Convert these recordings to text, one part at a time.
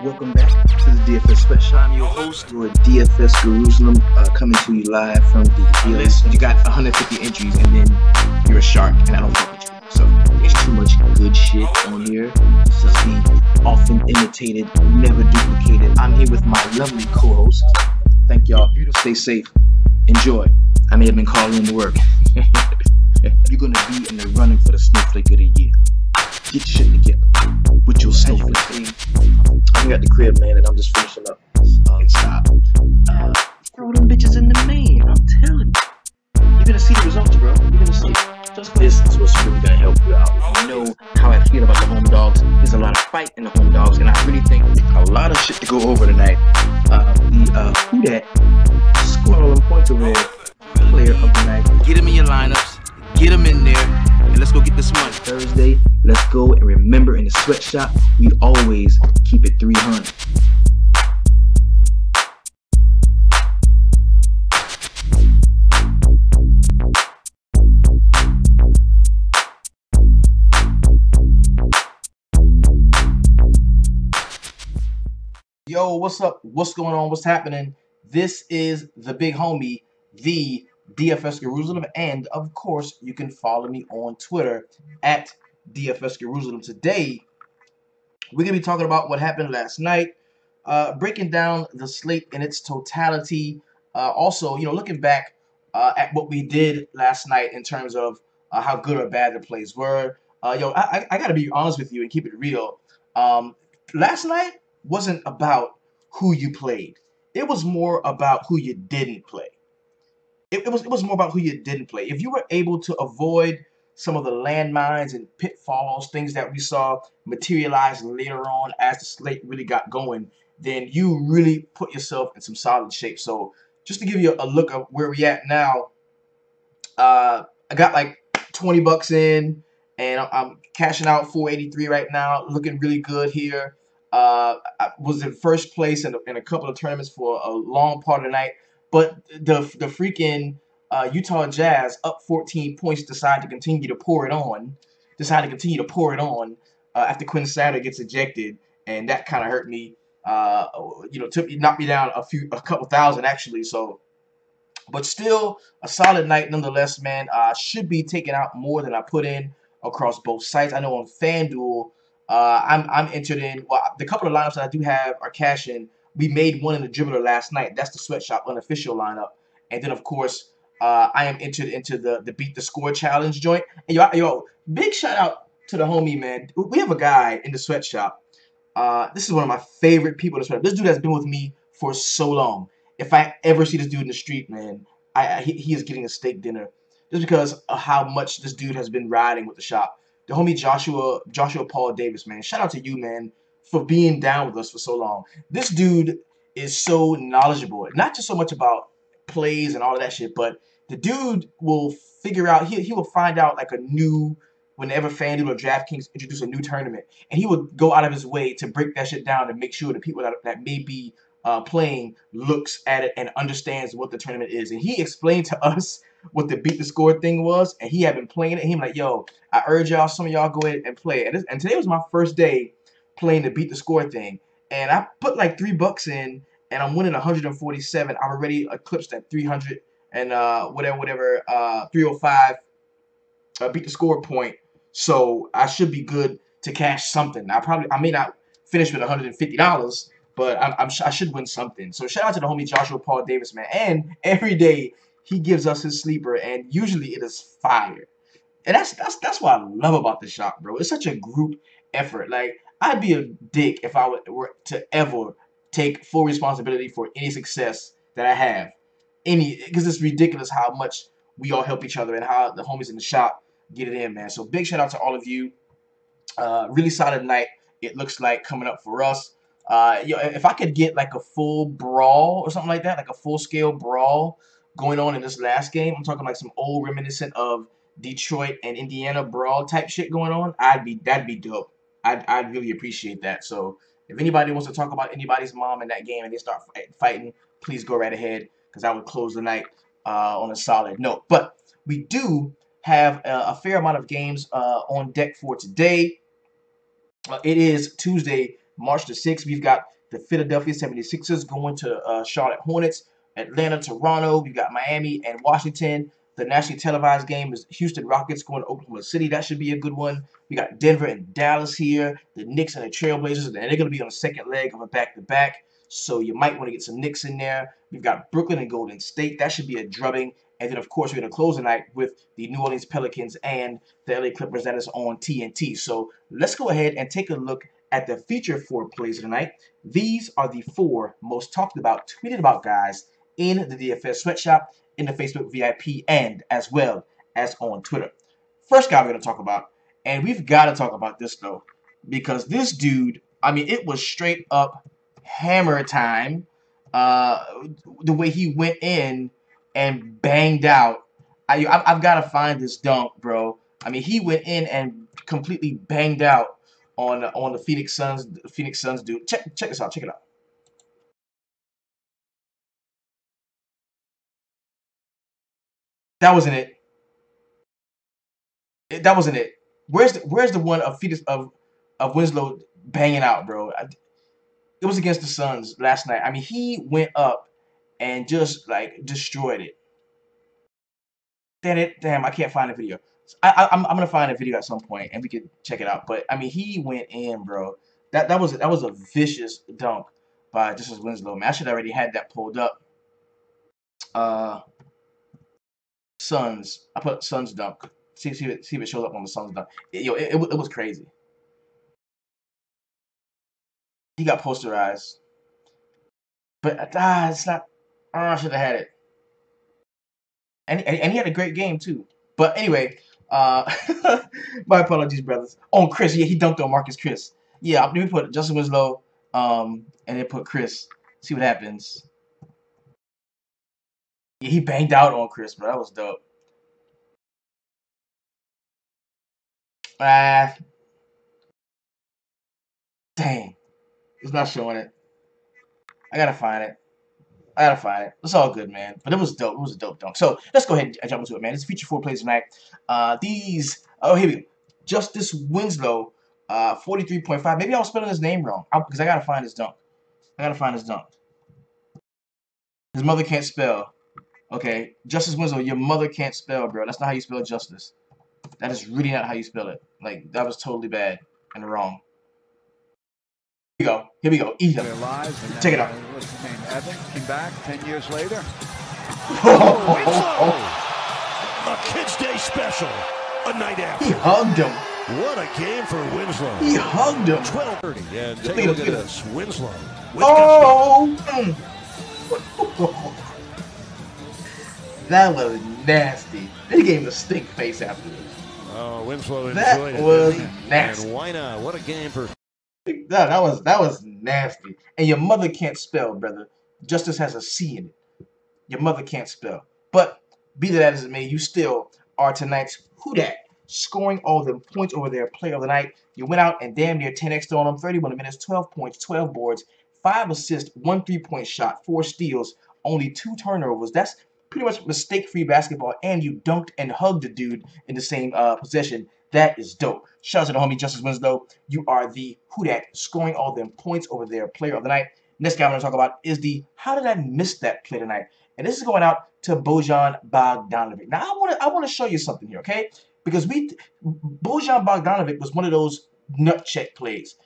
Welcome back to the DFS Special. I'm your host, your DFS Jerusalem, coming to you live from the list. You got 150 entries, and then you're a shark, and I don't fuck with you. So there's too much good shit on here. This is the often imitated, never duplicated. I'm here with my lovely co-host. Thank y'all. Stay safe. Enjoy. I may have been calling in to work. You're gonna be in the running for the Snowflake of the Year. Get your shit together with your snowflake. I'm at the crib, man, and I'm just finishing up. Stop. Throw them bitches in the main. I'm telling you. You're gonna see the results, bro. You're gonna see. This is what's really gonna help you out. You know how I feel about the home dogs. There's a lot of fight in the home dogs, and I really think a lot of shit to go over tonight. Who that scored all them points over there? Player of the night. Get him in your lineups. Get him in there, and let's go get this money. Thursday, let's go, and remember, in the sweatshop, we always keep it 300. Yo, what's up? What's going on? What's happening? This is the big homie, the DFS Jerusalem, and of course, you can follow me on Twitter at DFS Jerusalem. Today, we're gonna be talking about what happened last night, breaking down the slate in its totality. Also, looking back at what we did last night in terms of how good or bad the plays were. I gotta be honest with you and keep it real. Last night wasn't about who you played. It was more about who you didn't play. It was more about who you didn't play. If you were able to avoid some of the landmines and pitfalls, things that we saw materialize later on as the slate really got going, then you really put yourself in some solid shape. So just to give you a look of where we at now, I got like 20 bucks in, and I'm cashing out 483 right now, looking really good here. I was in first place in a couple of tournaments for a long part of the night. But the freaking Utah Jazz, up 14 points, decided to continue to pour it on. After Quinn Snyder gets ejected, and that kind of hurt me. Knocked me down a couple thousand actually. So, but still a solid night nonetheless, man. Should be taking out more than I put in across both sites. I know on FanDuel, I'm entered in. Well, the couple of lineups that I do have are cashing. We made one in the dribbler last night. That's the sweatshop unofficial lineup. And then, of course, I am entered into the Beat the Score Challenge joint. And yo, big shout out to the homie, man. We have a guy in the sweatshop. This is one of my favorite people in the sweatshop. This dude has been with me for so long. If I ever see this dude in the street, man, he is getting a steak dinner. Just because of how much this dude has been riding with the shop. The homie Joshua Paul Davis, man. Shout out to you, man, for being down with us for so long. This dude is so knowledgeable, not just so much about plays and all of that shit, but the dude will figure out, he will find out like whenever FanDuel or DraftKings introduce a new tournament, and he would go out of his way to break that shit down and make sure the people that may be playing looks at it and understands what the tournament is. And he explained to us what the Beat the Score thing was, and he had been playing it, and he was like, yo, I urge y'all, some of y'all go ahead and play it. And today was my first day playing the Beat the Score thing, and I put like $3 in, and I'm winning 147. I'm already eclipsed at 300 and whatever 305 Beat the Score point. So I should be good to cash something. I may not finish with $150, but I should win something. So shout out to the homie Joshua Paul Davis, man. And every day he gives us his sleeper, and usually it is fire. And that's what I love about the shop, bro. It's such a group effort. Like, I'd be a dick if I were to ever take full responsibility for any success that I have. Because it's ridiculous how much we all help each other and how the homies in the shop get it in, man. So big shout out to all of you. Really solid night, it looks like, coming up for us. If I could get like a full brawl or something like that, like a full-scale brawl going on in this last game, I'm talking like some old reminiscent of Detroit and Indiana brawl type shit going on, that'd be dope. I'd really appreciate that. So if anybody wants to talk about anybody's mom in that game and they start fighting, please go right ahead, because I would close the night on a solid note. But we do have a fair amount of games on deck for today. It is Tuesday, March the 6th, we've got the Philadelphia 76ers going to Charlotte Hornets, Atlanta, Toronto. We've got Miami and Washington. The nationally televised game is Houston Rockets going to Oklahoma City. That should be a good one. We got Denver and Dallas here. The Knicks and the Trailblazers, and they're going to be on the second leg of a back-to-back. So you might want to get some Knicks in there. We've got Brooklyn and Golden State. That should be a drubbing. And then, of course, we're going to close the night with the New Orleans Pelicans and the LA Clippers. That is on TNT. So let's go ahead and take a look at the feature 4 plays of the night. These are the 4 most talked about, tweeted about guys in the DFS sweatshop, in the Facebook VIP, and as well as on Twitter. First guy we're going to talk about, and we've got to talk about this, though, because this dude, I mean, it was straight up hammer time. The way he went in and banged out. I've got to find this dunk, bro. I mean, he went in and completely banged out on the Phoenix Suns. Phoenix Suns dude. Check this out. Check it out. That wasn't it. That wasn't it. Where's the one of Phoenix of Winslow banging out, bro? It was against the Suns last night. I mean, he went up and just like destroyed it. Damn, I can't find the video. I'm gonna find a video at some point and we could check it out. But I mean, he went in, bro. That was a vicious dunk by Justice Winslow. Man, I should already had that pulled up. Suns. I put Suns dunk. See if it shows up on the Suns dunk. It was crazy. He got posterized, but it's not. I should have had it. And he had a great game too. But anyway, my apologies, brothers. On Chris, yeah, he dunked on Marcus Chris. Yeah, let me put Justin Winslow, and then put Chris. See what happens. Yeah, he banged out on Chris, bro. That was dope. Ah, dang, it's not showing it. I gotta find it. I gotta find it. It's all good, man. But it was dope. It was a dope dunk. So let's go ahead and jump into it, man. This feature 4 plays tonight. Here we go. Justice Winslow, 43.5. Maybe I was spelling his name wrong because I gotta find his dunk. I gotta find his dunk. His mother can't spell. Okay, Justice Winslow, your mother can't spell, bro. That's not how you spell justice. That is really not how you spell it. Like, that was totally bad and wrong. Here we go. Here we go. Eat them. Check it out. Evan came back 10 years later. A Kids Day special. A night after. He hugged him. What a game for Winslow. He hugged him. 12:30. And take a look at this. Winslow. Oh! That was nasty. They gave him a stink face after this. Oh, Winslow enjoyed That it. was nasty. And why not? What a game for. That was nasty. And your mother can't spell, brother. Justice has a C in it. Your mother can't spell. But be that as it may, you still are tonight's Who Dat, scoring all the points over their play of the night. You went out and damn near 10x on them. 31 minutes, 12 points, 12 boards, 5 assists, 1 3-point shot, 4 steals, only 2 turnovers. That's pretty much mistake-free basketball, and you dunked and hugged the dude in the same possession. That is dope. Shout out to the homie Justice Winslow. You are the Who Dat, scoring all them points over their player of the night. Next guy I'm going to talk about is the How Did I Miss That Play Tonight? And this is going out to Bojan Bogdanovic. Now I want to show you something here, okay? Because Bojan Bogdanovic was one of those nut check plays.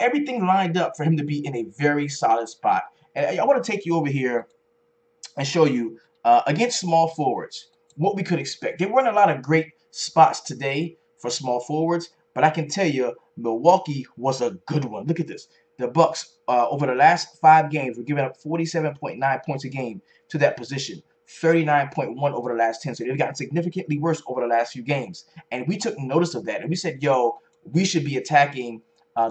Everything lined up for him to be in a very solid spot. And I want to take you over here and show you against small forwards what we could expect. There weren't a lot of great spots today for small forwards, but I can tell you Milwaukee was a good one. Look at this. The Bucks over the last 5 games were giving up 47.9 points a game to that position, 39.1 over the last 10. So they've gotten significantly worse over the last few games, and we took notice of that, and we said, "Yo, we should be attacking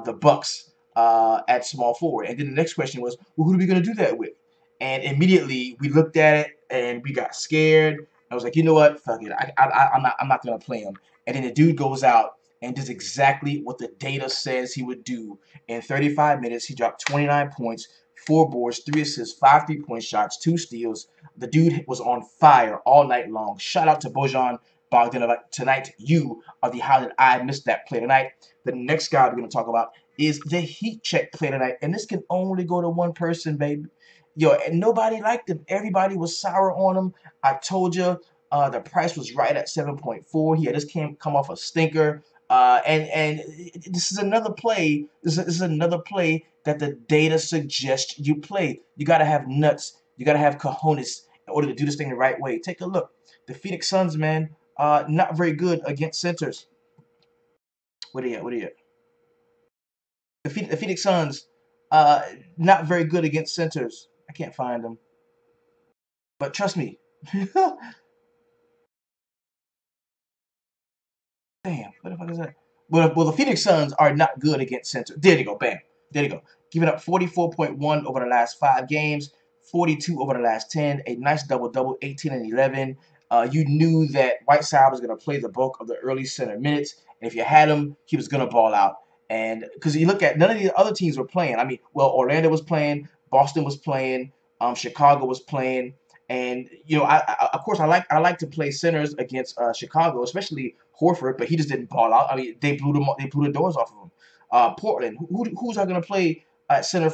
the Bucks at small forward." And then the next question was, "Well, who are we going to do that with?" And immediately we looked at it and we got scared. I was like, you know what? Fuck it. I'm not gonna play him. And then the dude goes out and does exactly what the data says he would do. In 35 minutes, he dropped 29 points, 4 boards, 3 assists, 5 3-point shots, 2 steals. The dude was on fire all night long. Shout out to Bojan Bogdanovic tonight. You are the How Did I Miss That Play tonight. The next guy we're gonna talk about is the heat check play tonight, and this can only go to one person, baby. Yo, and nobody liked him. Everybody was sour on him. I told you, the price was right at 7.4. He had just come off a stinker. And this is another play. This is another play that the data suggests you play. You got to have nuts. You got to have cojones in order to do this thing the right way. Take a look. The Phoenix Suns, man, not very good against centers. What are you at? What are you at? The Phoenix Suns, not very good against centers. I can't find them. But trust me. Damn, what the fuck is that? Well, the Phoenix Suns are not good against center. There you go, bam. There you go. Giving up 44.1 over the last 5 games, 42 over the last 10. A nice double-double, 18 and 11. You knew that Whiteside was going to play the bulk of the early center minutes. And if you had him, he was going to ball out. And because you look at none of the other teams were playing. I mean, well, Orlando was playing, Boston was playing, Chicago was playing. And you know, of course I like to play centers against Chicago, especially Horford, but he just didn't ball out. I mean, they blew the doors off of him. Portland, who's going to play at center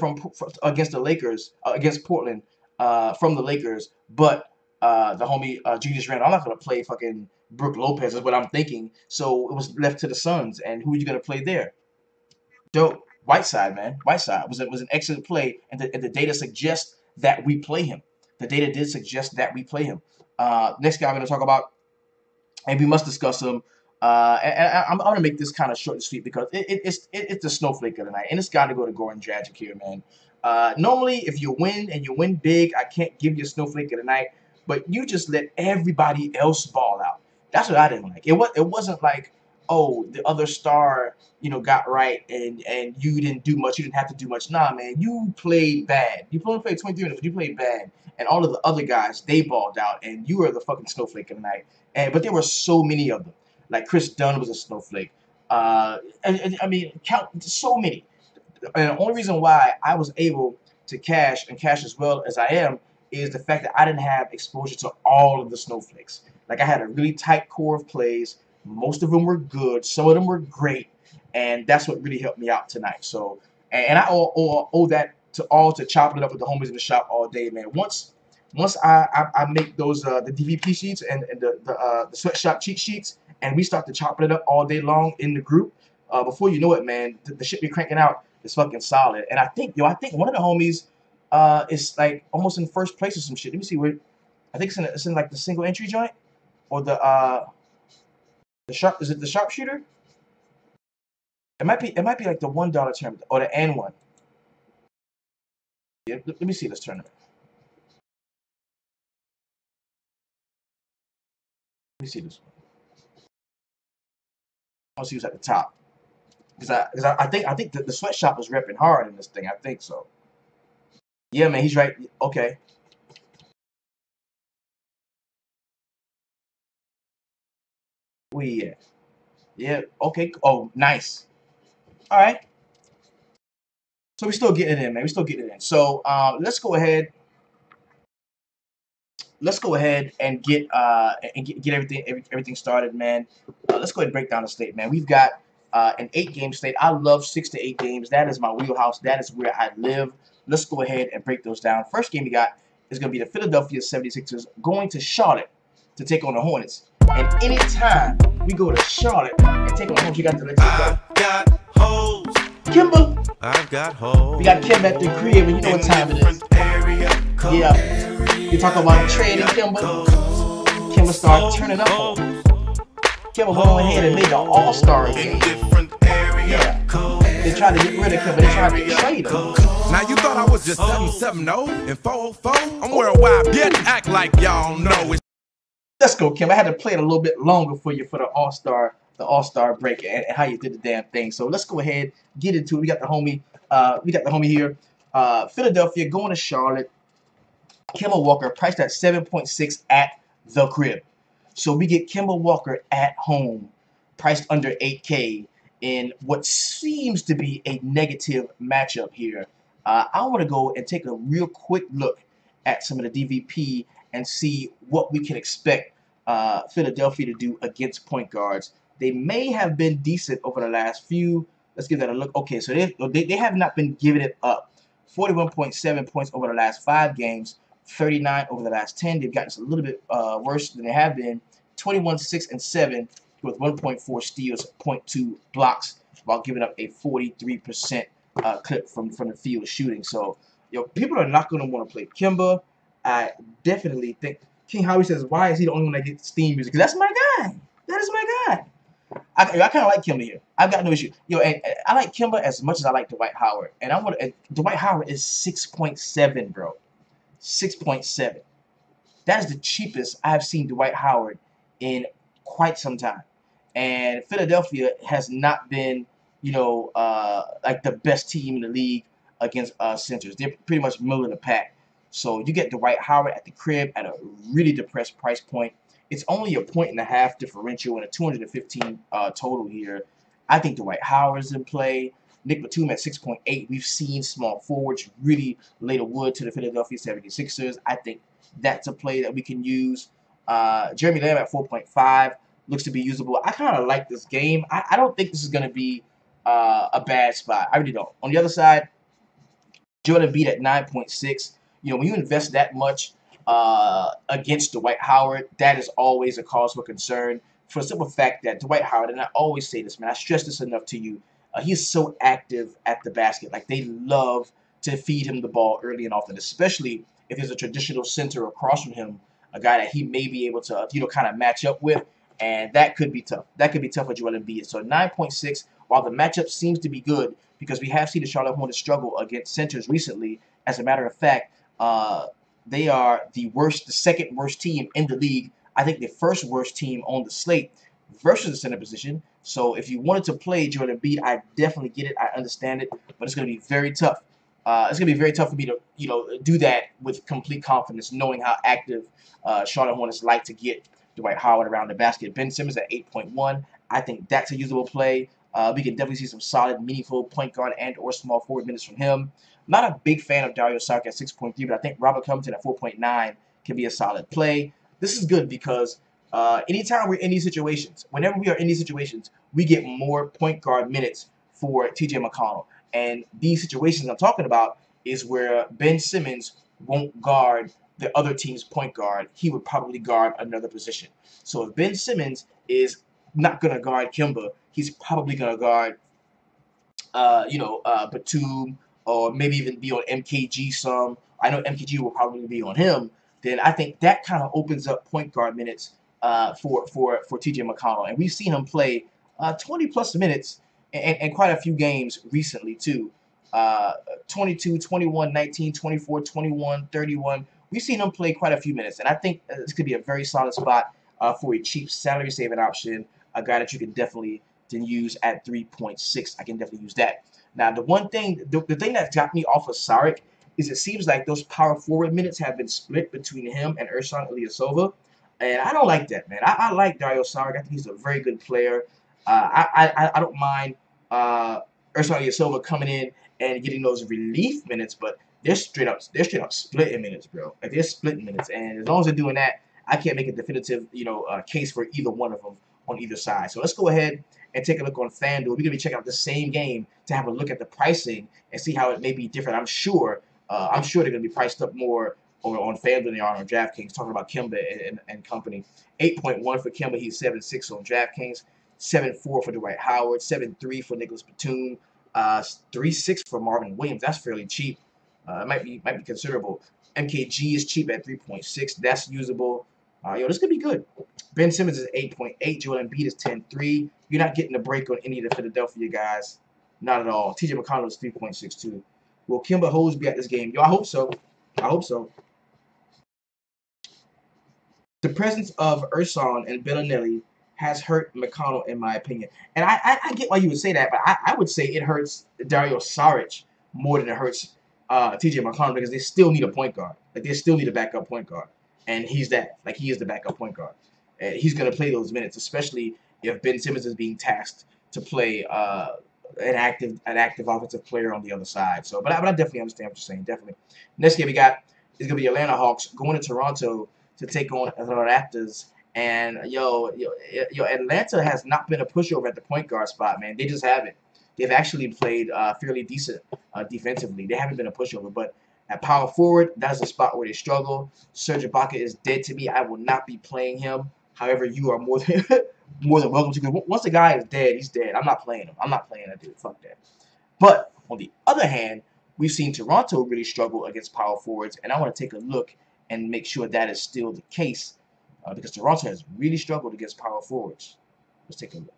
against the Lakers against Portland from the Lakers? But the homie Julius Randle, I'm not going to play fucking Brook Lopez is what I'm thinking. So it was left to the Suns, and who are you going to play there? Dope. Whiteside, man. Whiteside was an excellent play, and the data suggests that we play him. The data did suggest that we play him. Next guy I'm going to talk about, and we must discuss him. And I'm going to make this kind of short and sweet because it's the snowflake of the night, and it's got to go to Goran Dragic here, man. Normally, if you win and you win big, I can't give you a snowflake of the night, but you just let everybody else ball out. That's what I didn't like. It wasn't like, oh, the other star, you know, got right and you didn't do much. You didn't have to do much. Nah, man, you played bad. You only played 23 minutes, but you played bad. And all of the other guys, they balled out, and you were the fucking snowflake of the night. But there were so many of them. Like Chris Dunn was a snowflake. And I mean, count so many. And the only reason why I was able to cash as well as I am is the fact that I didn't have exposure to all of the snowflakes. Like I had a really tight core of plays. Most of them were good. Some of them were great. And that's what really helped me out tonight. So, and I owe that to chopping it up with the homies in the shop all day, man. Once I make those the DVP sheets and the sweatshop cheat sheets, and we start to chopping it up all day long in the group, before you know it, man, the shit we cranking out is fucking solid. And I think one of the homies is like almost in first place or some shit. Let me see where. I think it's in like the single entry joint or the sharp. Is it the sharpshooter? It might be like the $1 tournament or the N1. Yeah, let me see this tournament. Let me see this one. I want to see who's at the top. Because I think the sweatshop was repping hard in this thing. I think so. Yeah, man, he's right. Okay. We yeah. Okay. Oh, nice. All right. So we still getting it in, man. We still getting it in. So let's go ahead. Let's go ahead and get get everything started, man. Let's go ahead and break down the slate, man. We've got an 8-game slate. I love 6 to 8 games. That is my wheelhouse. That is where I live. Let's go ahead and break those down. First game we got is going to be the Philadelphia 76ers going to Charlotte to take on the Hornets. And anytime we go to Charlotte and take on the Hornets, we got to let you go. I've got hoes. Kimba. I've got hoes. We got Kimba at the crib, and you know what time it is. Yeah. We talk about trading Kimba. Kimba start turning up. Kimba went ahead and made an all-star game. Yeah. They tried to get rid of Kimba. They tried to trade him. Now you thought I was just 770 and 404? I'm worldwide. Get act like y'all know it. Let's go, Kim. I had to play it a little bit longer for you for the All-Star break and how you did the damn thing. So let's go ahead, get into it. We got the homie here. Philadelphia going to Charlotte. Kemba Walker priced at 7.6 at the crib. So we get Kemba Walker at home, priced under 8K in what seems to be a negative matchup here. I want to go and take a real quick look at some of the DVP and see what we can expect Philadelphia to do against point guards. They may have been decent over the last few Let's give that a look. Okay, so they have not been giving it up. 41.7 points over the last 5 games, 39 over the last 10. They've gotten a little bit worse than they have been. 21, 6, and 7 with 1.4 steals, zero point 0.2 blocks, while giving up a 43% clip from the field shooting. So, people are not going to want to play Kemba. I definitely think King Howie says, why is he the only one that gets theme music? Because that's my guy. That is my guy. I kind of like Kemba here. I've got no issue. And I like Kemba as much as I like Dwight Howard. And Dwight Howard is 6.7, bro. 6.7. That is the cheapest I have seen Dwight Howard in quite some time. And Philadelphia has not been, like the best team in the league against centers. They're pretty much middle of the pack. So you get Dwight Howard at the crib at a really depressed price point. It's only a 1.5 differential and a 215 total here. I think Dwight Howard is in play. Nick Batum at 6.8. We've seen small forwards really lay the wood to the Philadelphia 76ers. I think that's a play that we can use. Jeremy Lamb at 4.5 looks to be usable. I kind of like this game. I don't think this is going to be a bad spot. I really don't. On the other side, Joel Embiid at 9.6. When you invest that much against Dwight Howard, that is always a cause for concern for the simple fact that Dwight Howard, and I always say this, man, I stress this enough to you, he's so active at the basket. Like, they love to feed him the ball early and often, especially if there's a traditional center across from him, a guy that he may be able to, kind of match up with, and that could be tough. That could be tough for Joel Embiid. So 9.6, while the matchup seems to be good, because we have seen the Charlotte Hornets struggle against centers recently. As a matter of fact, they are the second worst team in the league. I think the first worst team on the slate versus the center position. So if you wanted to play Joel Embiid, I definitely get it. I understand it, but it's going to be very tough. It's going to be very tough for me to, do that with complete confidence, knowing how active Charlotte Hornets like to get Dwight Howard around the basket. Ben Simmons at 8.1. I think that's a usable play. We can definitely see some solid, meaningful point guard and or small forward minutes from him. Not a big fan of Dario Saric at 6.3, but I think Robert Covington at 4.9 can be a solid play. This is good because anytime we're in these situations, whenever we are in these situations, we get more point guard minutes for TJ McConnell. And these situations I'm talking about is where Ben Simmons won't guard the other team's point guard. He would probably guard another position. So if Ben Simmons is not going to guard Kemba, he's probably going to guard, Batum, or maybe even be on MKG some. I know MKG will probably be on him. Then I think that kind of opens up point guard minutes for TJ McConnell. And we've seen him play 20 plus minutes and quite a few games recently too. 22, 21, 19, 24, 21, 31. We've seen him play quite a few minutes. And I think this could be a very solid spot for a cheap salary saving option, a guy that you can definitely then use at 3.6. I can definitely use that. Now, the thing that got me off of Saric is it seems like those power forward minutes have been split between him and Ersan Ilyasova. And I don't like that, man. I like Dario Saric. I think he's a very good player. I don't mind Ersan Ilyasova coming in and getting those relief minutes, but they're straight up splitting minutes, bro. Like, they're splitting minutes, and as long as they're doing that, I can't make a definitive case for either one of them on either side. So let's go ahead and take a look on FanDuel. We're gonna be checking out the same game to have a look at the pricing and see how it may be different. I'm sure they're gonna be priced up more on FanDuel than they are on DraftKings. Talking about Kemba and company. 8.1 for Kemba. He's 7.6 on DraftKings. 7.4 for Dwight Howard. 7.3 for Nicholas Batum. 3.6 for Marvin Williams. That's fairly cheap. It might be considerable. MKG is cheap at 3.6. That's usable. This could be good. Ben Simmons is 8.8. Joel Embiid is 10.3. You're not getting a break on any of the Philadelphia guys. Not at all. TJ McConnell is 3.62. Will Kemba Hose be at this game? I hope so. I hope so. The presence of Ersan and Bellinelli has hurt McConnell, in my opinion. And I get why you would say that, but I would say it hurts Dario Saric more than it hurts TJ McConnell, because they still need a point guard. Like, they still need a backup point guard. And he's that. Like, he is the backup point guard. And he's going to play those minutes, especially if Ben Simmons is being tasked to play an active offensive player on the other side. So, but I definitely understand what you're saying. Definitely. Next game we got is going to be Atlanta Hawks going to Toronto to take on the Raptors. And Atlanta has not been a pushover at the point guard spot, man. They just haven't. they've actually played fairly decent defensively. They haven't been a pushover, but at power forward, that's a spot where they struggle. Serge Ibaka is dead to me. I will not be playing him. However, you are more than more than welcome to. Because once the guy is dead, he's dead. I'm not playing him. I'm not playing that dude. Fuck that. But on the other hand, we've seen Toronto really struggle against power forwards, and I want to take a look and make sure that is still the case because Toronto has really struggled against power forwards. Let's take a look.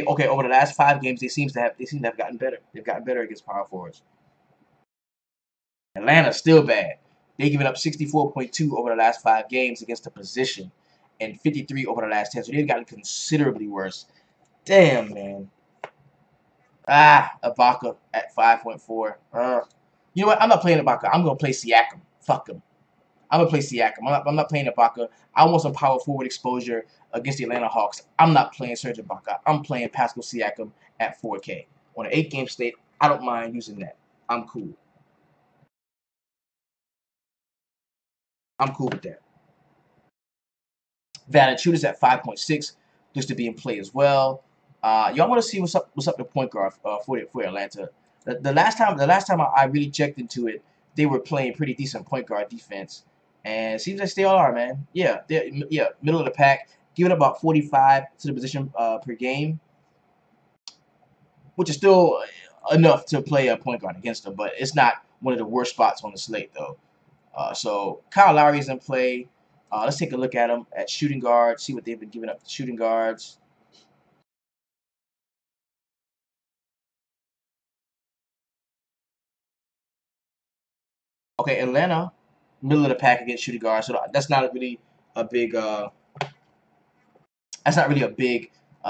Over the last 5 games, they seem to have gotten better. They've gotten better against power forwards. Atlanta's still bad. They've given up 64.2 over the last 5 games against the position, and 53 over the last 10. So they've gotten considerably worse. Damn, man. Ibaka at 5.4. You know what? I'm not playing Ibaka. I'm gonna play Siakam. Fuck him. I'm gonna play Siakam. I'm not playing Ibaka. I want some power forward exposure against the Atlanta Hawks. I'm not playing Serge Ibaka. I'm playing Pascal Siakam at 4K on an 8-game slate. I don't mind using that. I'm cool. I'm cool with that. Valanciunas at 5.6 looks to be in play as well. Y'all want to see what's up the point guard for Atlanta. The last time I really checked into it, they were playing pretty decent point guard defense, and it seems like they all are, man. Yeah, middle of the pack, giving about 45 to the position per game, which is still enough to play a point guard against them, but it's not one of the worst spots on the slate though. So Kyle Lowry is in play. Let's take a look at them at shooting guard, see what they've been giving up to shooting guards. Okay, Atlanta, middle of the pack against shooting guards. So that's not really a big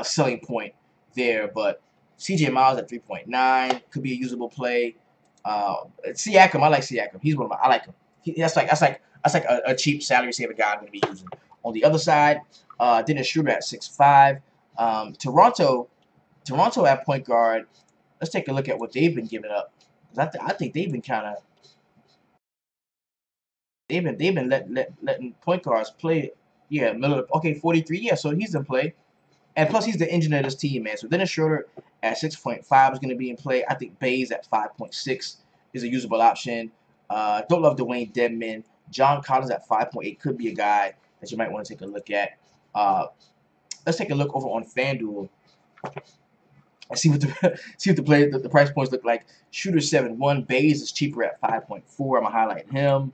selling point there. But CJ Miles at 3.9 could be a usable play. Siakam, I like Siakam. He's one of my. I like him. That's like a cheap salary saver guy I'm going to be using. On the other side, Dennis Schroeder at 6.5. Toronto at point guard. Let's take a look at what they've been giving up. I think they've been kind of they've been letting point guards play. Yeah, Miller. Okay, 43. Yeah, so he's in play, and plus he's the engine of this team, man. So Dennis Schroeder at 6.5 is going to be in play. I think Bays at 5.6 is a usable option. Don't love Dwayne Dedman. John Collins at 5.8 could be a guy that you might want to take a look at. Let's take a look over on FanDuel and see what the price points look like. Shooter 7.1. Bays is cheaper at 5.4. I'm gonna highlight him.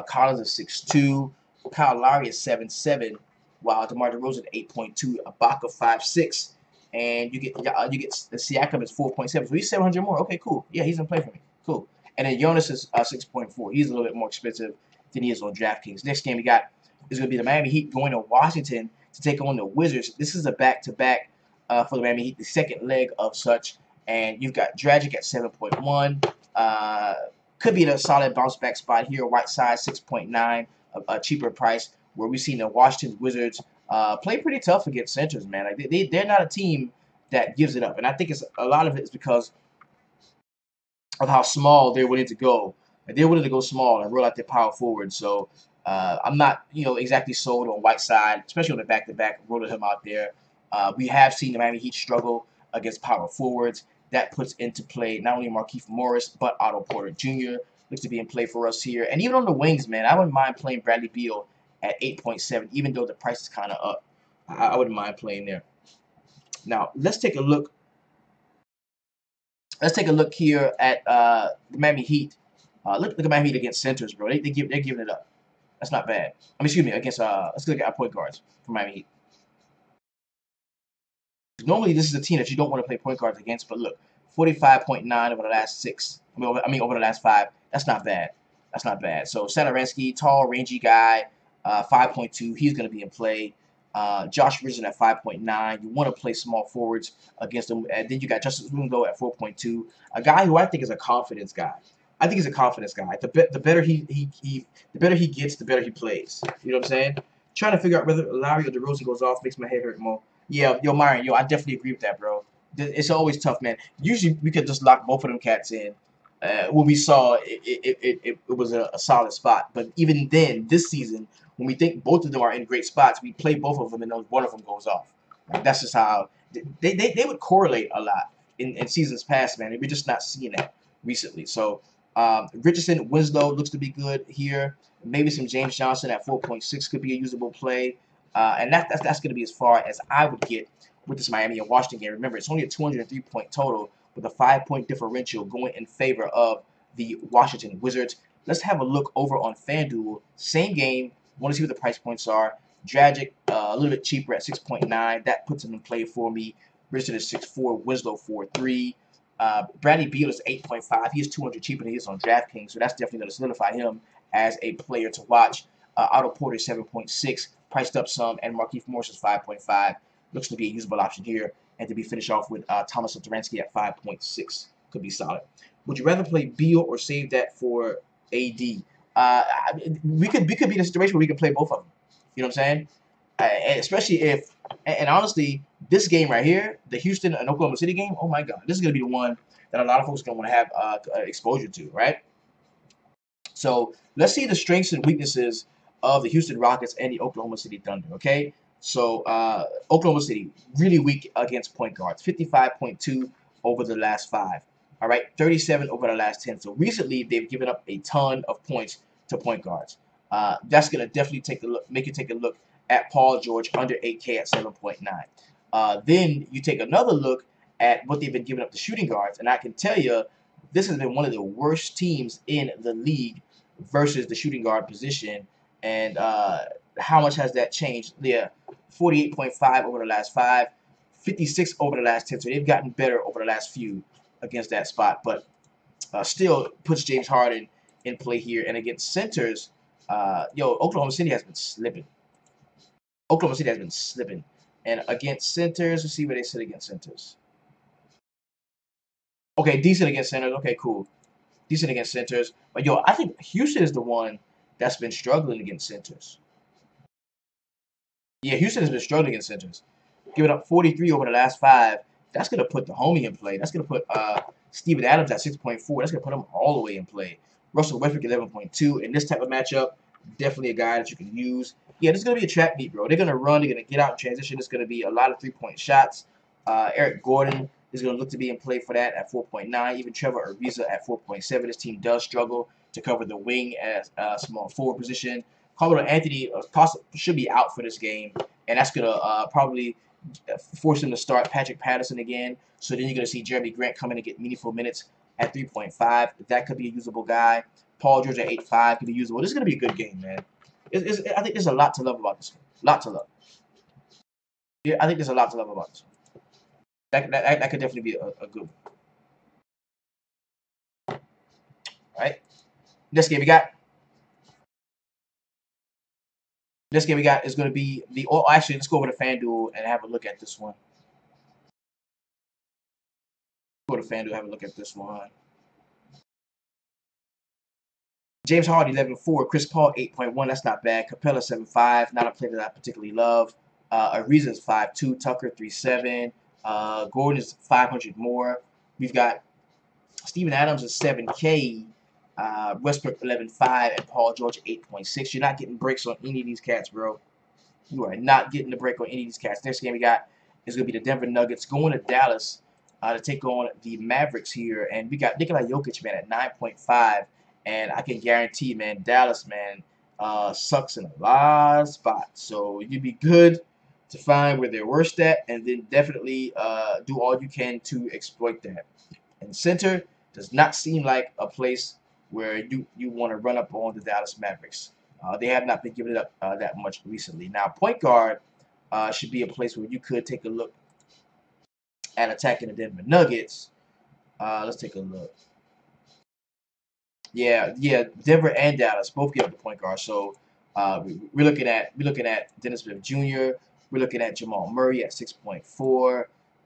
Collins is 6.2. Kyle Lowry is 7.7. While DeMar DeRozan at 8.2. Ibaka 5.6. And you get the Siakam is 4.7. So he's 700 more. Okay, cool. Yeah, he's in play for me. Cool. And then Jonas is 6.4. He's a little bit more expensive than he is on DraftKings. Next game we got is going to be the Miami Heat going to Washington to take on the Wizards. This is a back-to-back for the Miami Heat, the second leg of such. And you've got Dragic at 7.1. Could be a solid bounce-back spot here. Whiteside 6.9, a cheaper price, where we've seen the Washington Wizards play pretty tough against centers, man. Like they're not a team that gives it up. And I think a lot of it is because of how small they're willing to go. They're willing to go small and roll out their power forward. So I'm not, exactly sold on Whiteside, especially on the back-to-back, rolling him out there. We have seen the Miami Heat struggle against power forwards. That puts into play not only Markieff Morris, but Otto Porter Jr. looks to be in play for us here. And even on the wings, man, I wouldn't mind playing Bradley Beal at 8.7, even though the price is kind of up. I wouldn't mind playing there. Now, let's take a look. Let's take a look here at the Miami Heat. Look at Miami Heat against centers, bro. They're giving it up. That's not bad. I mean, excuse me, against let's look at our point guards for Miami Heat. Normally, this is a team that you don't want to play point guards against, but look, 45.9 over the last 6. I mean, over the last 5. That's not bad. That's not bad. So, Satoransky, tall, rangy guy, 5.2. He's going to be in play. Josh Richardson at 5.9. You want to play small forwards against him. And then you got Justice Winslow at 4.2. A guy who I think is a confidence guy. I think he's a confidence guy. The better he gets, the better he plays. You know what I'm saying? Trying to figure out whether Lowry or DeRozan goes off makes my head hurt more. Yeah, Myron, I definitely agree with that, bro. It's always tough, man. Usually we could just lock both of them cats in. When we saw it was a solid spot. But even then, this season, when we think both of them are in great spots, we play both of them, and then one of them goes off. Like, that's just how they would correlate a lot in seasons past, man. And we're just not seeing that recently. So Richardson, Winslow looks to be good here. Maybe some James Johnson at 4.6 could be a usable play. And that's going to be as far as I would get with this Miami and Washington game. Remember, it's only a 203-point total with a 5-point differential going in favor of the Washington Wizards. Let's have a look over on FanDuel. Same game. Want to see what the price points are. Dragic, a little bit cheaper at 6.9. That puts him in play for me. Richardson is 6.4. Winslow 4.3. Bradley Beal is 8.5. He is 200 cheaper than he is on DraftKings, so that's definitely going to solidify him as a player to watch. Otto Porter 7.6, priced up some, and Markieff Morris is 5.5. Looks to be a usable option here, and to be finished off with Thomas Satoransky at 5.6. Could be solid. Would you rather play Beal or save that for AD? We could be in a situation where we can play both of them. You know what I'm saying? And especially if, and honestly, this game right here, the Houston and Oklahoma City game, oh my God, this is going to be the one that a lot of folks are going to want to have exposure to, right? So let's see the strengths and weaknesses of the Houston Rockets and the Oklahoma City Thunder, okay? So Oklahoma City, really weak against point guards, 55.2 over the last 5. All right, 37 over the last 10. So recently, they've given up a ton of points to point guards. That's going to definitely make you take a look at Paul George under 8K at 7.9. Then you take another look at what they've been giving up to shooting guards, and I can tell you, this has been one of the worst teams in the league versus the shooting guard position. And how much has that changed? Yeah, 48.5 over the last 5, 56 over the last 10. So they've gotten better over the last few against that spot, but still puts James Harden in play here. And against centers, Oklahoma City has been slipping. Oklahoma City has been slipping. And against centers, let's see what they said against centers. Okay, decent against centers. Okay, cool. Decent against centers. But, I think Houston is the one that's been struggling against centers. Yeah, Houston has been struggling against centers. Giving up 43 over the last 5. That's going to put the homie in play. That's going to put Steven Adams at 6.4. That's going to put him all the way in play. Russell Westbrook 11.2. In this type of matchup, definitely a guy that you can use. Yeah, this is going to be a trap meet, bro. They're going to run. They're going to get out in transition. It's going to be a lot of three-point shots. Eric Gordon is going to look to be in play for that at 4.9. Even Trevor Ariza at 4.7. This team does struggle to cover the wing at small forward position. Carmelo Anthony should be out for this game, and that's going to probably force him to start Patrick Patterson again. So then you're going to see Jeremy Grant come in and get meaningful minutes at 3.5. That could be a usable guy. Paul George at 8.5 could be usable. This is going to be a good game, man. I think there's a lot to love about this one. Lot to love. Yeah, I think there's a lot to love about this one. That could definitely be a good one. All right. Next game we got. This game we got is going to be the. Oh, actually, let's go over to FanDuel and have a look at this one. Go to FanDuel, have a look at this one. James Harden 11.4, Chris Paul 8.1. That's not bad. Capella 7.5. Not a player that I particularly love. Ariza is 5.2. Tucker 3.7. Gordon is 500 more. We've got Steven Adams is 7K. Westbrook 11.5 and Paul George 8.6. You're not getting breaks on any of these cats, bro. You are not getting the break on any of these cats. Next game we got is going to be the Denver Nuggets going to Dallas to take on the Mavericks here. And we got Nikola Jokic, man, at 9.5. And I can guarantee, man, Dallas, man, sucks in a lot of spots. So you'd be good to find where they're worst at and then definitely do all you can to exploit that. And center does not seem like a place where you want to run up on the Dallas Mavericks. They have not been giving it up that much recently. Now, point guard should be a place where you could take a look at attacking the Denver Nuggets. Let's take a look. Yeah, Denver and Dallas both give up the point guard. So we're looking at Dennis Smith Jr. We're looking at Jamal Murray at 6.4.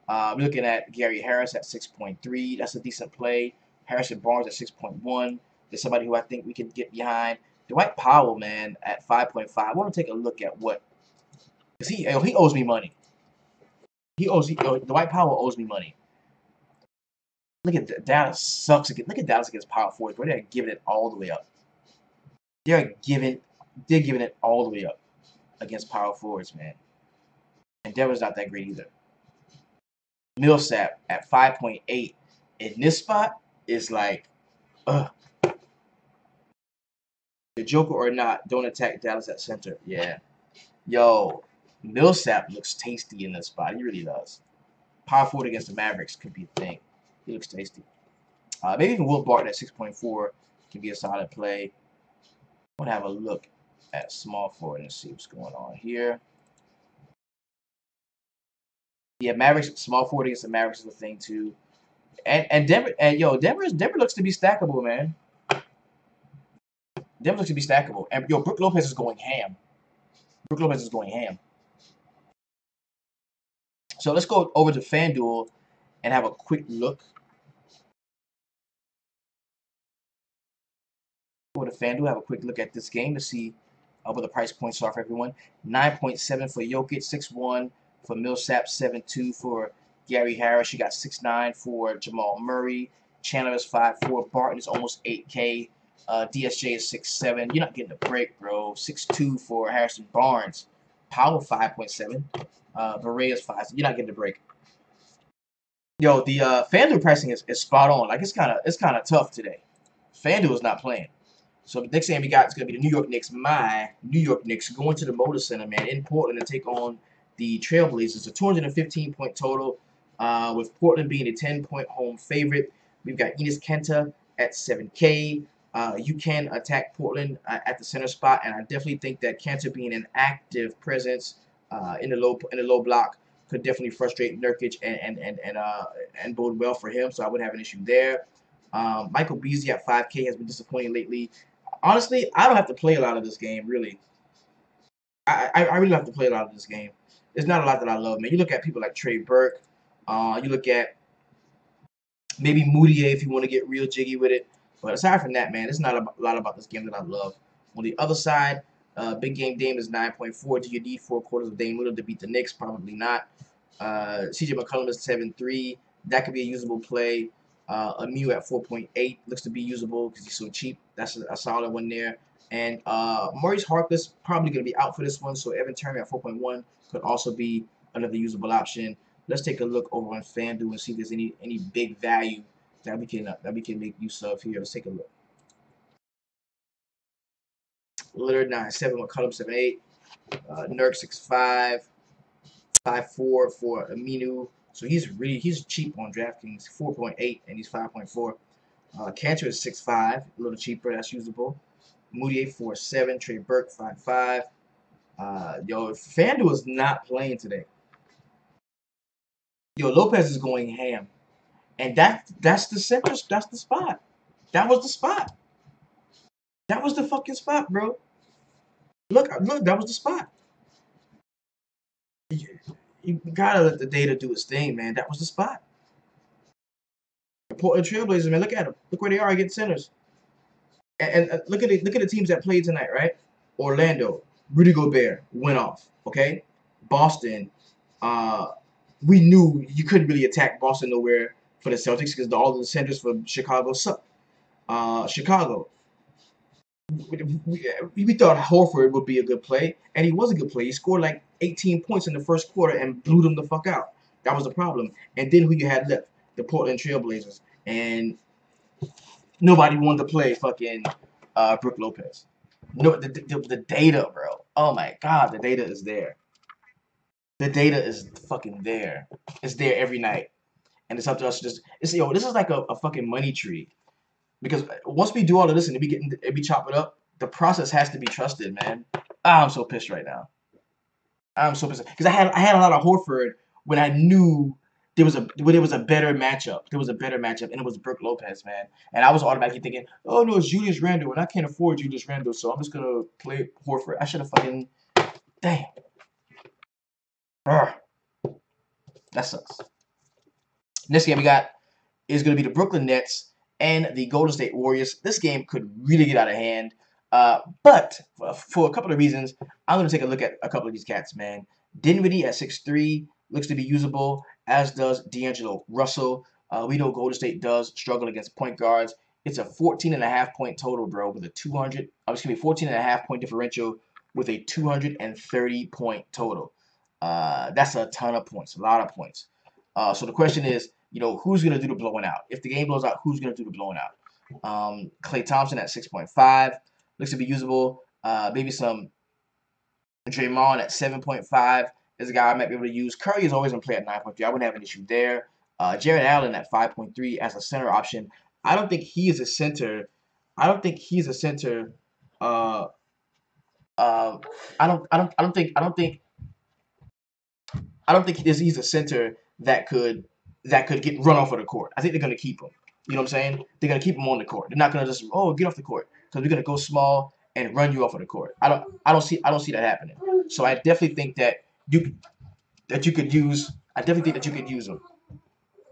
We're looking at Gary Harris at 6.3. That's a decent play. Harrison Barnes at 6.1. There's somebody who I think we can get behind. Dwight Powell, man, at 5.5. I want to take a look at what, because he owes me money. Dwight Powell owes me money. Look at Dallas sucks again. Look at Dallas against power forwards, bro. They're giving it all the way up. They're giving they're giving it all the way up against power forwards, man. And Denver's not that great either. Millsap at 5.8 in this spot is like, ugh. The Joker or not, don't attack Dallas at center. Yeah. Yo, Millsap looks tasty in this spot. He really does. Power forward against the Mavericks could be a thing. He looks tasty. Maybe even Will Barton at 6.4 can be a solid play. I want to have a look at small forward and see what's going on here. Yeah, Mavericks small forward against the Mavericks is a thing too. And Denver Denver looks to be stackable, man. Denver looks to be stackable. And yo, Brook Lopez is going ham. Brook Lopez is going ham. So let's go over to FanDuel and have a quick look. Go to FanDuel, have a quick look at this game to see what the price points are for everyone. 9.7 for Jokic, 6.1 for Millsap, 7.2 for Gary Harris. You got 6.9 for Jamal Murray. Chandler is 5.4. Barton is almost 8K. DSJ is 6.7. You're not getting a break, bro. 6.2 for Harrison Barnes. Powell 5.7. Barea is 5. You're not getting a break. Yo, the FanDuel pricing is spot on. Like it's kind of tough today. FanDuel is not playing. So the next game we got is going to be the New York Knicks. My New York Knicks going to the Motor Center, man, in Portland to take on the Trailblazers. A 215-point total, with Portland being a 10-point home favorite. We've got Enes Kanter at 7K. You can attack Portland at the center spot, and I definitely think that Kanter being an active presence in the low block could definitely frustrate Nurkic and bode well for him. So I wouldn't have an issue there. Michael Beasley at 5K has been disappointing lately. Honestly, I don't have to play a lot of this game, really. I really don't have to play a lot of this game. There's not a lot that I love, man. You look at people like Trey Burke. You look at maybe Moutier if you want to get real jiggy with it. But aside from that, man, there's not a lot about this game that I love. On the other side, Big Game Dame is 9.4. Do you need 4 quarters of Dame Lillard to beat the Knicks? Probably not. CJ McCollum is 7.3. That could be a usable play. Emu at 4.8 looks to be usable because he's so cheap. That's a solid one there. And Maurice Harkless probably going to be out for this one, so Evan Turner at 4.1 could also be another usable option. Let's take a look over on FanDuel and see if there's any big value that we can make use of here. Let's take a look. Lillard 9.7, McCollum 7.8, Nurk 6.5, 5.4 for Aminu. So he's cheap on DraftKings, 4.8, and he's 5.4. Kanter is 6.5, a little cheaper. That's usable. Moutier 4.7, Trey Burke 5.5. Yo, FanDuel is not playing today. Yo, Lopez is going ham, and that's the center. That's the spot. That was the spot. That was the fucking spot, bro. Look, that was the spot. You gotta let the data do its thing, man. That was the spot. The Portland Trailblazers, man. Look at them. Look where they are against centers. And look at the teams that played tonight, right? Orlando, Rudy Gobert went off. Okay, Boston. We knew you couldn't really attack Boston nowhere for the Celtics because all of the centers for Chicago suck. Chicago. We thought Horford would be a good play, and he was a good play. He scored like 18 points in the first quarter and blew them the fuck out. That was the problem. And then who you had left? The Portland Trailblazers. And nobody wanted to play fucking Brook Lopez. No, the data, bro. Oh my God, the data is there. The data is fucking there. It's there every night, and it's up to us to just. This is like a fucking money tree. Because once we do all of this and we chop it up, the process has to be trusted, man. I'm so pissed right now. I'm so pissed because I had a lot of Horford when I knew there was a better matchup. There was a better matchup, and it was Brook Lopez, man. And I was automatically thinking, oh no, it's Julius Randle, and I can't afford Julius Randle, so I'm just gonna play Horford. I should have fucking damn. Urgh. That sucks. Next game we got is gonna be the Brooklyn Nets and the Golden State Warriors. This game could really get out of hand. But for a couple of reasons, I'm going to take a look at a couple of these cats, man. Dinwiddie at 6'3", looks to be usable, as does D'Angelo Russell. We know Golden State does struggle against point guards. It's a 14.5 point total, bro, with a 14.5 point differential with a 230 point total. That's a ton of points, a lot of points. So the question is, who's gonna do the blowing out? If the game blows out, who's gonna do the blowing out? Klay Thompson at 6.5 looks to be usable. Maybe some Draymond at 7.5 is a guy I might be able to use. Curry is always going to play at 9.3. I wouldn't have an issue there. Jared Allen at 5.3 as a center option. I don't think he is a center. I don't think he's a center. Uh, I don't think he's a center that could get run off of the court. I think they're going to keep him. You know what I'm saying? They're going to keep him on the court. They're not going to just get off the court because we're going to go small and run you off of the court. I don't see that happening. So I definitely think that you could use. I definitely think that you could use him.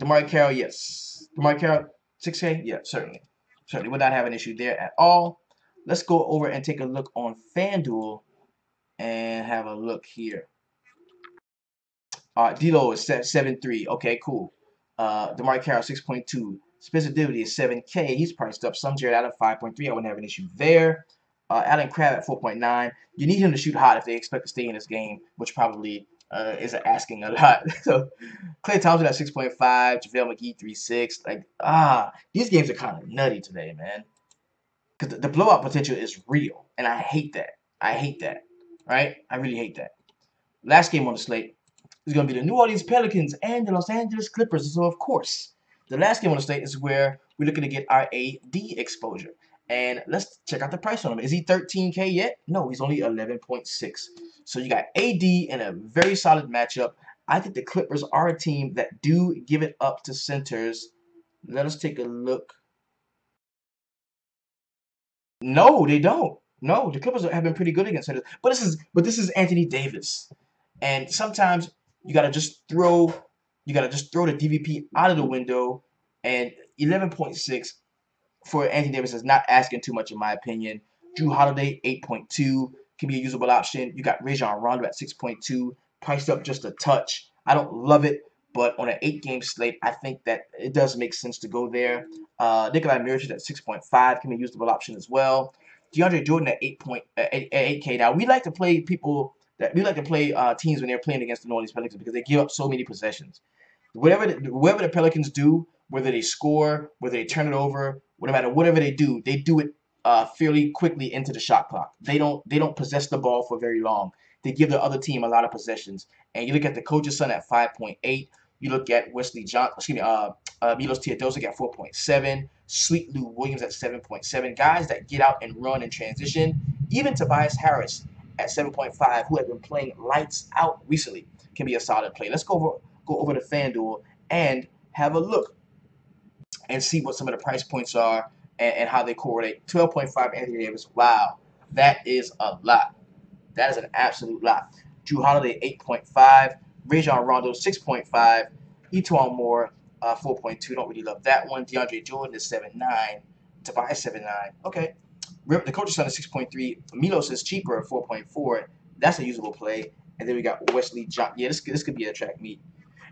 DeMarre Carroll, yes. DeMarre Carroll, 6K, yeah, certainly. Certainly would not have an issue there at all. Let's go over and take a look on FanDuel and have a look here. D-Lo is 7.3. Okay, cool. DeMarre Carroll 6.2. Spencer Dinwiddie is 7K. He's priced up. Some Jared Allen 5.3. I wouldn't have an issue there. Allen Crabbe at 4.9. You need him to shoot hot if they expect to stay in this game, which probably is asking a lot. So Klay Thompson at 6.5. JaVale McGee 3.6. These games are kind of nutty today, man. Because the blowout potential is real, and I hate that. I hate that. Right? I really hate that. Last game on the slate is going to be the New Orleans Pelicans and the Los Angeles Clippers. So, of course, the last game on the slate is where we're looking to get our AD exposure. And let's check out the price on him. Is he 13K yet? No, he's only 11.6. So you got AD in a very solid matchup. I think the Clippers are a team that do give it up to centers. Let us take a look. No, they don't. No, the Clippers have been pretty good against centers. But this is Anthony Davis. And sometimes you gotta just throw the DVP out of the window. And 11.6 for Anthony Davis is not asking too much in my opinion. Drew Holiday 8.2 can be a usable option. You got Rajon Rondo at 6.2, priced up just a touch. I don't love it, but on an 8-game slate, I think that it does make sense to go there. Nikolai Mirotic at 6.5 can be a usable option as well. DeAndre Jordan at 8K. Now we like to play teams when they're playing against the New Orleans Pelicans because they give up so many possessions. Whatever the Pelicans do, whether they score, whether they turn it over, no matter whatever they do it fairly quickly into the shot clock. They don't possess the ball for very long. They give the other team a lot of possessions. And you look at the coach's son at 5.8. You look at Milos Teodosic at 4.7. Sweet Lou Williams at 7.7. Guys that get out and run and transition. Even Tobias Harris at 7.5, who has been playing lights out recently, can be a solid play. Let's go over to FanDuel and have a look and see what some of the price points are and how they correlate. 12.5 Anthony Davis. Wow, that is a lot. That is an absolute lot. Drew Holiday 8.5. Rajon Rondo 6.5. Etuan Moore 4.2. Don't really love that one. DeAndre Jordan is 7.9. Tobias 7.9. Okay. The coach's son is 6.3. Milos is cheaper at 4.4. That's a usable play. And then we got Wesley John. Yeah, this could be a track meet.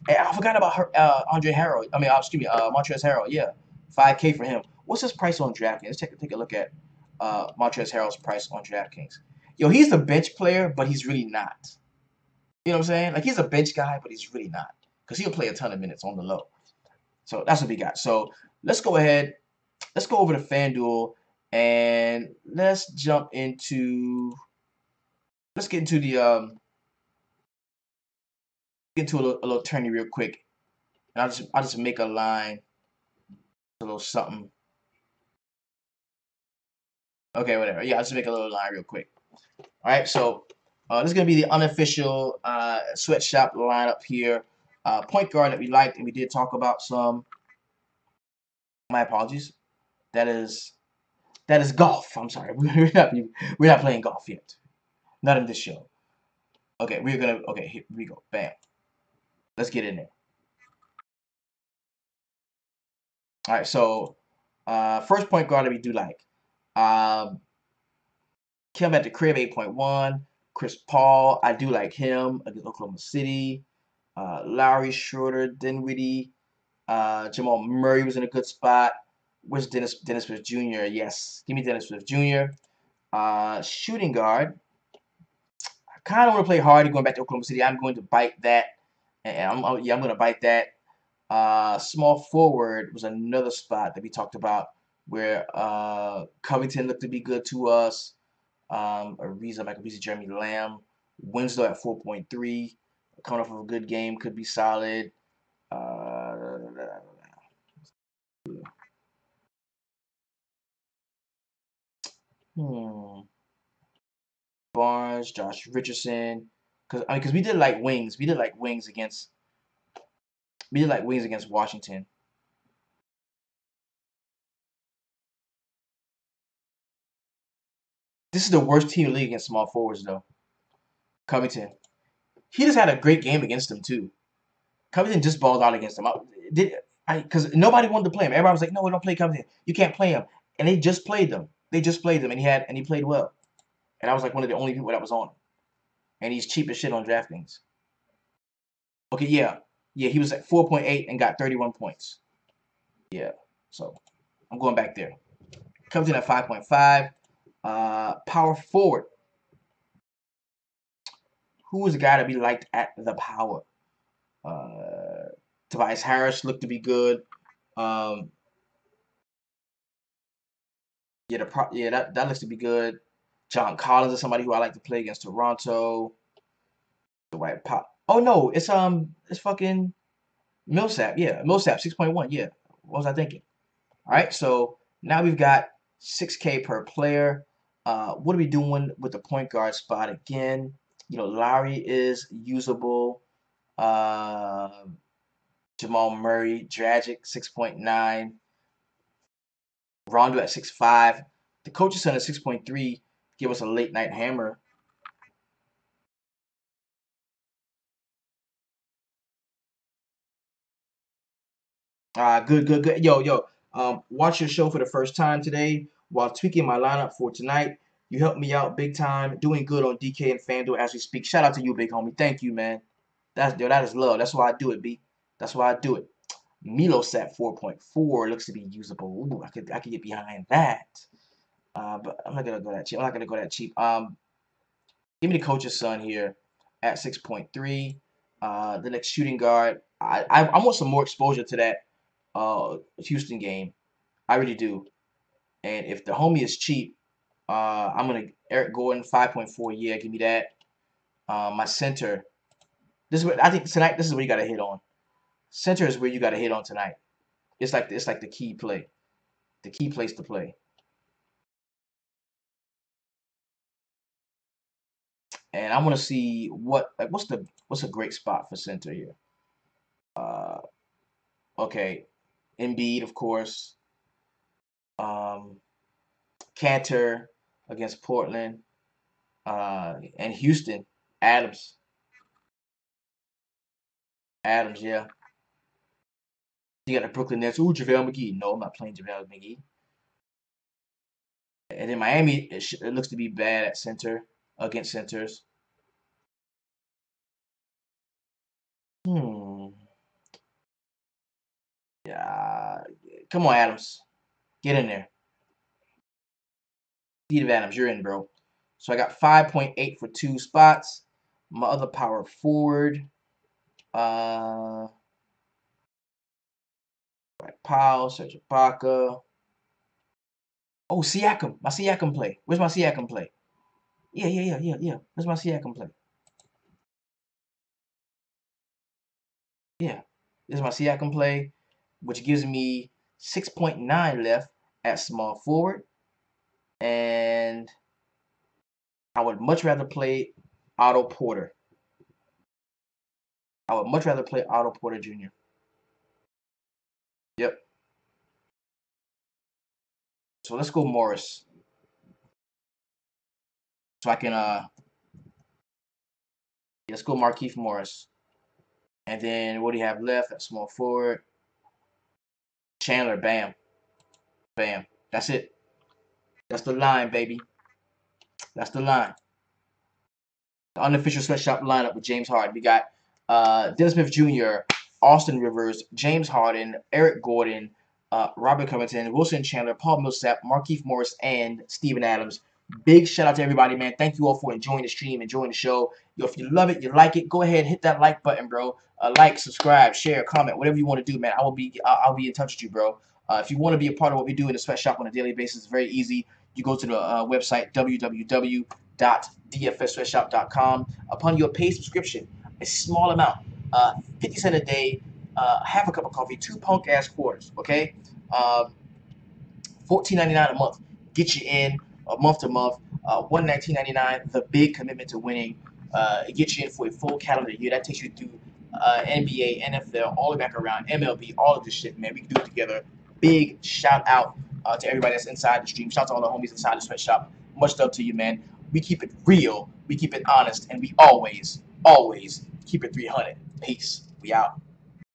And I forgot about Montrezl Harrell. Yeah, 5K for him. What's his price on DraftKings? Let's take a look at Montrezl Harrell's price on DraftKings. Yo, he's the bench player, but he's really not. You know what I'm saying? Like, he's a bench guy, but he's really not. Because he'll play a ton of minutes on the low. So that's what we got. So let's go ahead. Let's go over to FanDuel and let's get into the a little tourney real quick. And I'll just make a line. A little something. Okay, whatever. Yeah, I'll just make a little line real quick. All right, so this is going to be the unofficial sweatshop lineup here. Point guard that we liked, and we did talk about some. My apologies. That is golf. I'm sorry. We're not playing golf yet. Not in this show. Okay, here we go. Bam. Let's get in there. All right, so first point guard that we do like. Kim at the crib, 8.1. Chris Paul, I do like him against Oklahoma City. Lowry, Schroeder, Dinwiddie. Jamal Murray was in a good spot. Where's Dennis Smith Jr.? Yes, give me Dennis Smith Jr. Shooting guard. I kind of want to play Hardy going back to Oklahoma City. I'm going to bite that, and I'm going to bite that. Small forward was another spot that we talked about where Covington looked to be good to us. Ariza, Michael Beasley, Jeremy Lamb. Winslow at 4.3. Coming off of a good game, could be solid. Hmm. Barnes, Josh Richardson. Because we did like wings. We did like wings against Washington. This is the worst team in the league against small forwards, though. Covington. He just had a great game against them, too. Covington just balled out against him. Because nobody wanted to play him. Everybody was like, no, we don't play Covington. You can't play him. And they just played them. And he played well. And I was like one of the only people that was on him. And he's cheap as shit on DraftKings. Okay, yeah. Yeah, he was at 4.8 and got 31 points. Yeah, so I'm going back there. Covington at 5.5. Power forward. Who is the guy to be liked at the power? Tobias Harris looked to be good. That looks to be good. John Collins is somebody who I like to play against Toronto. The white pop. Oh no, it's fucking Millsap. Yeah, Millsap 6.1. Yeah, what was I thinking? All right, so now we've got 6K per player. What are we doing with the point guard spot again? Lowry is usable. Jamal Murray, Dragic 6.9. Rondo at 6.5. The coach's son at 6.3. Give us a late night hammer. Good. Yo. Watch your show for the first time today while tweaking my lineup for tonight. You helped me out big time. Doing good on DK and FanDuel as we speak. Shout out to you, big homie. Thank you, man. That is love. That's why I do it, B. That's why I do it. Milos at 4.4 looks to be usable. Ooh, I could get behind that. But I'm not gonna go that cheap. Give me the coach's son here at 6.3. The next shooting guard. I want some more exposure to that Houston game. I really do. And if the homie is cheap, I'm gonna Eric Gordon 5.4. Yeah, give me that. My center. I think tonight. This is where you gotta hit on. Center is where you gotta hit on tonight. It's like the key play, the key place to play. And I want to see what's a great spot for center here. Uh, okay, Embiid, of course. Cantor against Portland. And Houston. Adams. Yeah. You got the Brooklyn Nets. Ooh, JaVale McGee. No, I'm not playing JaVale McGee. And then Miami, it looks to be bad at center, against centers. Yeah. Come on, Adams. Get in there. Steve Adams, you're in, bro. So I got 5.8 for 2 spots. My other power forward. Like Powell, Serge Ibaka. Oh, Siakam. My Siakam play. Where's my Siakam play? Yeah. Where's my Siakam play? Yeah. This is my Siakam play, which gives me 6.9 left at small forward. And I would much rather play Otto Porter. Jr. Yep. So let's go Morris. So I can let's go Markieff Morris. And then what do you have left at small forward? Chandler, bam. That's it. That's the line, baby. That's the line. The unofficial sweatshop lineup with James Harden. We got Dennis Smith Jr., Austin Rivers, James Harden, Eric Gordon, Robert Covington, Wilson Chandler, Paul Millsap, Markeith Morris, and Steven Adams. Big shout out to everybody, man. Thank you all for enjoying the stream, enjoying the show. Yo, if you love it, you like it, go ahead, hit that like button, bro. Like, subscribe, share, comment, whatever you want to do, man. I'll be in touch with you, bro. If you want to be a part of what we do in the sweatshop on a daily basis, it's very easy. You go to the website www.dfssweatshop.com. Upon your paid subscription, a small amount, 50 cents a day, half a cup of coffee, 2 punk ass quarters, okay? $14.99 a month. Get you in month to month. $119.99, the big commitment to winning. It gets you in for a full calendar year. That takes you through NBA, NFL, all the way back around, MLB, all of this shit, man. We can do it together. Big shout out to everybody that's inside the stream. Shout out to all the homies inside the sweatshop. Much love to you, man. We keep it real, we keep it honest, and we always keep it 300. Peace. We out.